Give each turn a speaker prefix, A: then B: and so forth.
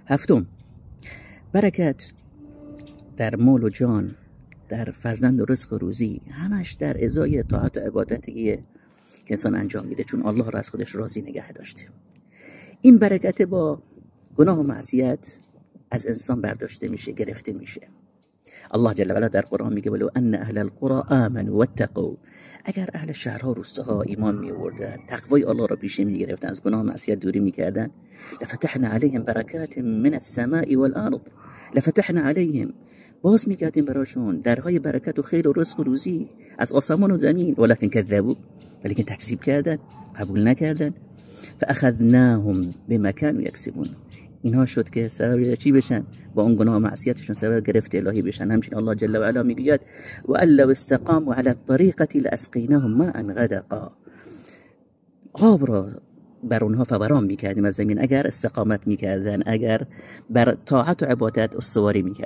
A: هفتم، برکت در مال و جان، در فرزند و رزق و روزی، همش در ازای طاعت و عبادتیه که انسان انجام میده، چون الله را از خودش راضی نگه داشته. این برکت با گناه و معصیت از انسان برداشته میشه، گرفته میشه. الله جل و علا در قرآن میگه ولو ان اهل القرى آمنوا واتقوا، اگر اهل شهرها روستاها ایمان می آوردن، تقوای الله را پیشه می گرفتن، از گناه و معصیت دوری میکردن، لفتحنا علیهم برکات من السماء والارض، لفتحنا علیهم، باز میکردیم براشون درهای برکت و خیر و رزق و روزی از آسمان و زمین، ولکن کذبوا، ولیکن تکذیب کردن، قبول نکردن. فاخذناهم بما كانوا یکسبون، اینها شد که سبب چی بشن؟ با اون گناه و معصیتشون سبب گرفت الهی بشن. همچنین الله جل و علا میگوید و ان لو استقاموا على الطریقة لاسقیناهم ماء غدقا، آب را بر اونها فوران میکردیم از زمین اگر استقامت میکردن، اگر بر طاعت و عبادت استواری میکردن.